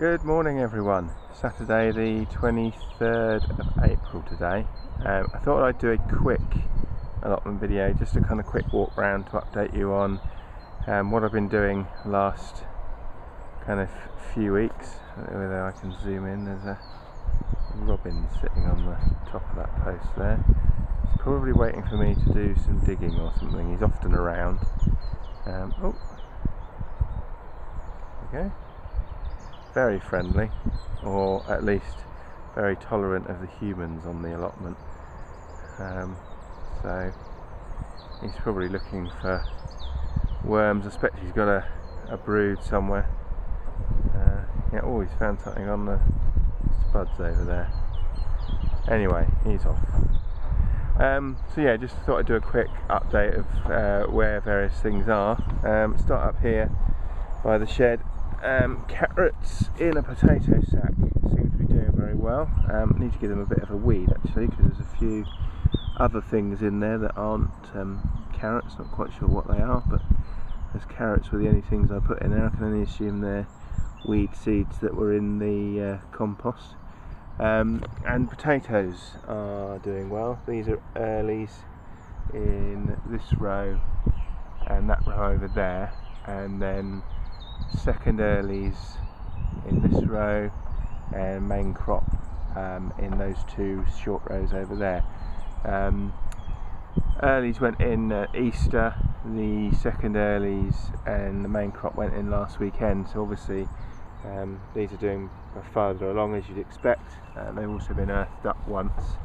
Good morning everyone. Saturday the 23rd of April today. I thought I'd do a quick allotment video, just a kind of quick walk round to update you on what I've been doing last kind of few weeks. I don't know whether I can zoom in. There's a robin sitting on the top of that post there. He's probably waiting for me to do some digging or something. He's often around. Oh, there we go. Very friendly, or at least very tolerant of the humans on the allotment. So he's probably looking for worms. I suspect he's got a brood somewhere. Yeah, oh, he's found something on the spuds over there. Anyway, he's off. So yeah, just thought I'd do a quick update of where various things are. Start up here by the shed. Carrots in a potato sack seem to be doing very well. I need to give them a bit of a weed actually, because there's a few other things in there that aren't carrots. Not quite sure what they are, but as carrots were the only things I put in there, I can only assume they're weed seeds that were in the compost. And potatoes are doing well. These are earlies in this row and that row over there, and then second earlies in this row and main crop in those two short rows over there. Earlies went in at Easter, the second earlies and the main crop went in last weekend, so obviously these are doing farther along as you'd expect. They've also been earthed up once.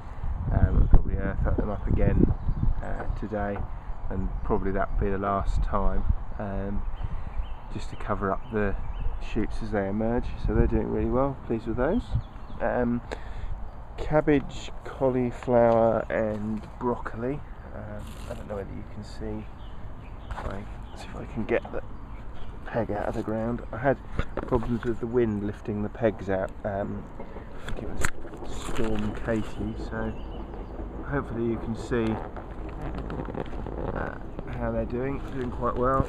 I'll probably earth them up again today, and probably that will be the last time, just to cover up the shoots as they emerge. So they're doing really well, pleased with those. Cabbage, cauliflower and broccoli. I don't know whether you can see. See if I can get the peg out of the ground. I had problems with the wind lifting the pegs out. I think it was Storm Katie, so hopefully you can see how they're doing quite well.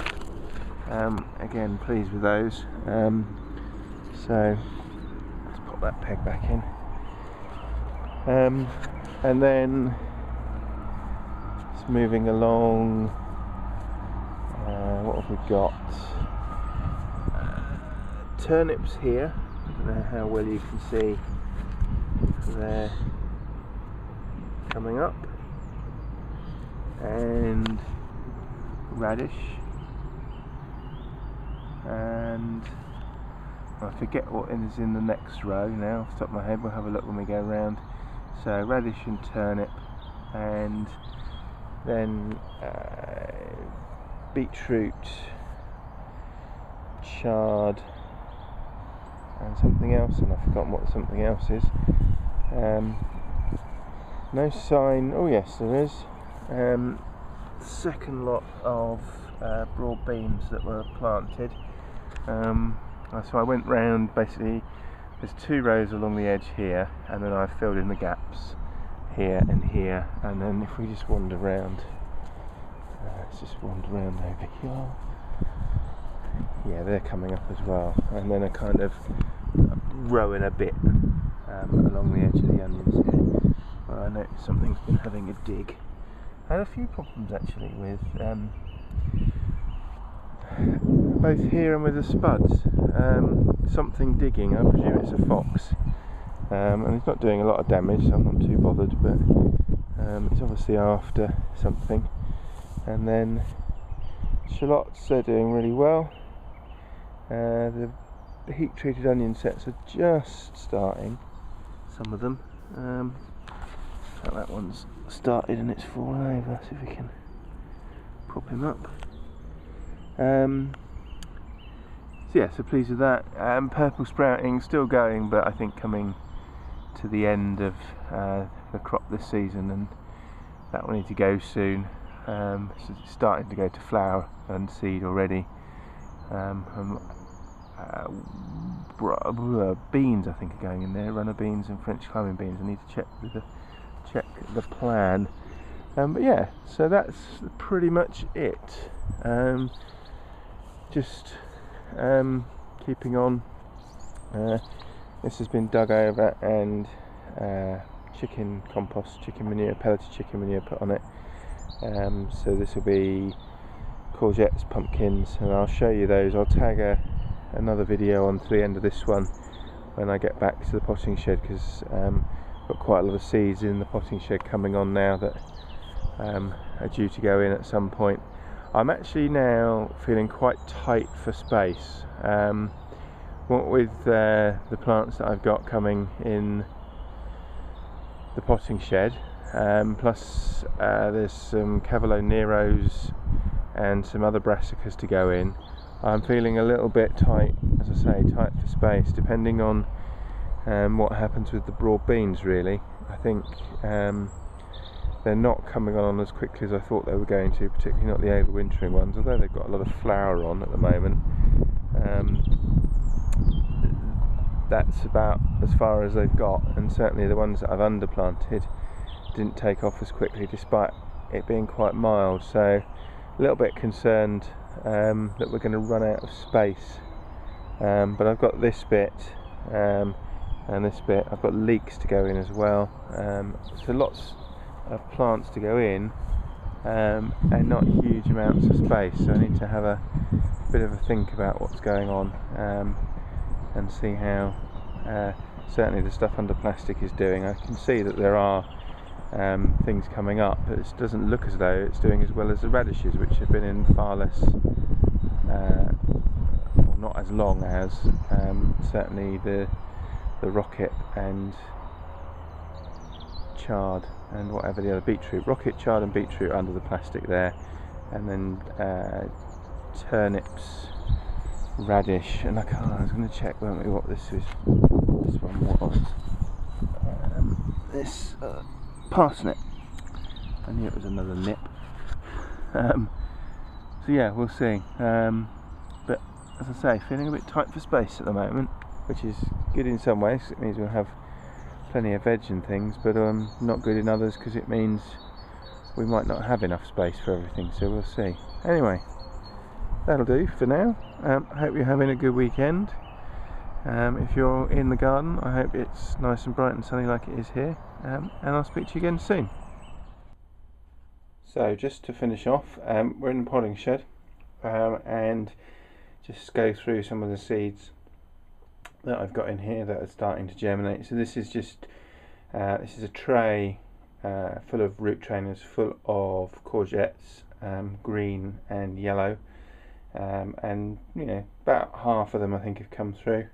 Again, pleased with those. So let's pop that peg back in. And then just moving along, what have we got? Turnips here. I don't know how well you can see. They're coming up. And radish. And I forget what is in the next row now off the top of my head. We'll have a look when we go round. So radish and turnip, and then beetroot, chard and something else, and I've forgotten what something else is. No sign. Oh yes, there is. Second lot of broad beans that were planted. So I went round, basically there's two rows along the edge here, and then I've filled in the gaps here and here, and then if we just wander round, let's just wander round over here. Yeah, they're coming up as well, and then a kind of rowing a bit along the edge of the onions here, where I noticed something's been having a dig. I had a few problems actually with both here and with the spuds. Something digging, I presume it's a fox, and it's not doing a lot of damage, so I'm not too bothered, but it's obviously after something. And then shallots, they're doing really well. The heat treated onion sets are just starting, some of them. So that one's started and it's fallen over, see if we can prop him up. So yeah, so pleased with that. Purple sprouting still going, but I think coming to the end of the crop this season, and that will need to go soon. So it's starting to go to flower and seed already. Beans I think are going in there, runner beans and French climbing beans. I need to check the plan. But yeah, so that's pretty much it. Just keeping on This has been dug over and chicken compost, chicken manure, pelleted chicken manure put on it. So this will be courgettes, pumpkins, and I'll show you those. I'll tag another video onto the end of this one when I get back to the potting shed, because I've got quite a lot of seeds in the potting shed coming on now that are due to go in at some point. I'm actually now feeling quite tight for space. What with the plants that I've got coming in the potting shed, plus there's some Cavolo Neros and some other brassicas to go in, I'm feeling a little bit tight, as I say, tight for space, depending on what happens with the broad beans really. I think they're not coming on as quickly as I thought they were going to, particularly not the overwintering ones, although they've got a lot of flower on at the moment. That's about as far as they've got, and certainly the ones that I've underplanted didn't take off as quickly despite it being quite mild, so a little bit concerned that we're going to run out of space. But I've got this bit and this bit, I've got leeks to go in as well, so lots of plants to go in and not huge amounts of space, so I need to have a bit of a think about what's going on and see how certainly the stuff under plastic is doing. I can see that there are things coming up, but it doesn't look as though it's doing as well as the radishes, which have been in far less, or not as long as certainly the rocket and chard and whatever the other beetroot, rocket, chard and beetroot under the plastic there, and then turnips, radish, and I was going to check, weren't we, what this one was. This parsnip. I knew it was another nip. So yeah, we'll see. But as I say, feeling a bit tight for space at the moment, which is good in some ways. It means we'll have plenty of veg and things, but not good in others, because it means we might not have enough space for everything. So we'll see. Anyway, that'll do for now. I hope you're having a good weekend. If you're in the garden, I hope it's nice and bright and sunny like it is here, and I'll speak to you again soon. So just to finish off, we're in the potting shed, and just go through some of the seeds that I've got in here that are starting to germinate. So this is just this is a tray full of root trainers, full of courgettes, green and yellow, and you know, about half of them I think have come through,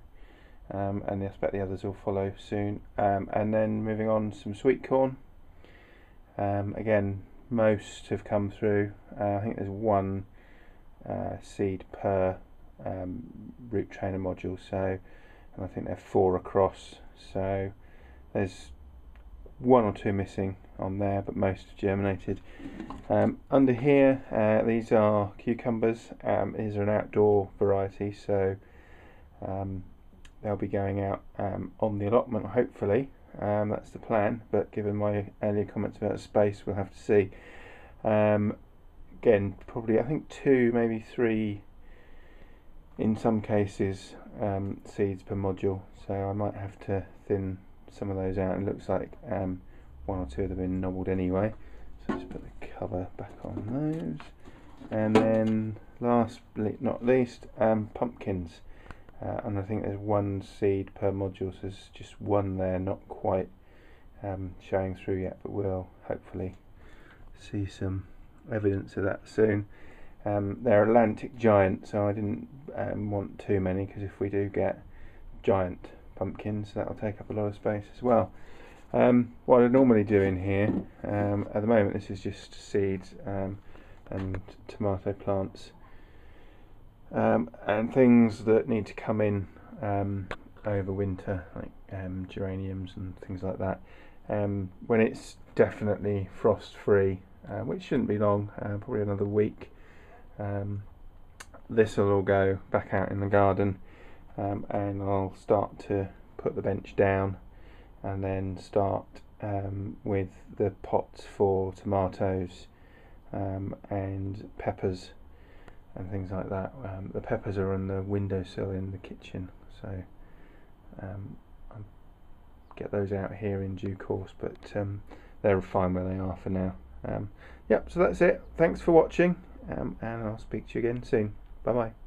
and I expect the others will follow soon. And then moving on, some sweet corn. Again, most have come through. I think there's one seed per root trainer module, so, and I think they're 4 across, so there's 1 or 2 missing on there, but most have germinated. Under here, these are cucumbers. These are an outdoor variety, so they'll be going out on the allotment, hopefully. That's the plan, but given my earlier comments about space, we'll have to see. Again, probably I think 2, maybe 3 in some cases seeds per module, so I might have to thin some of those out. It looks like 1 or 2 have been nobbled anyway, so just put the cover back on those. And then last but not least, pumpkins, and I think there's 1 seed per module, so there's just 1 there, not quite showing through yet, but we'll hopefully see some evidence of that soon. They're Atlantic giant, so I didn't want too many, because if we do get giant pumpkins, that'll take up a lot of space as well. What I normally do in here, at the moment, this is just seeds and tomato plants, and things that need to come in over winter, like geraniums and things like that. When it's definitely frost free, which shouldn't be long, probably another week, this will all go back out in the garden, and I'll start to put the bench down, and then start with the pots for tomatoes and peppers and things like that. The peppers are on the windowsill in the kitchen, so I'll get those out here in due course, but they're fine where they are for now. Yep, so that's it. Thanks for watching, and I'll speak to you again soon. Bye bye.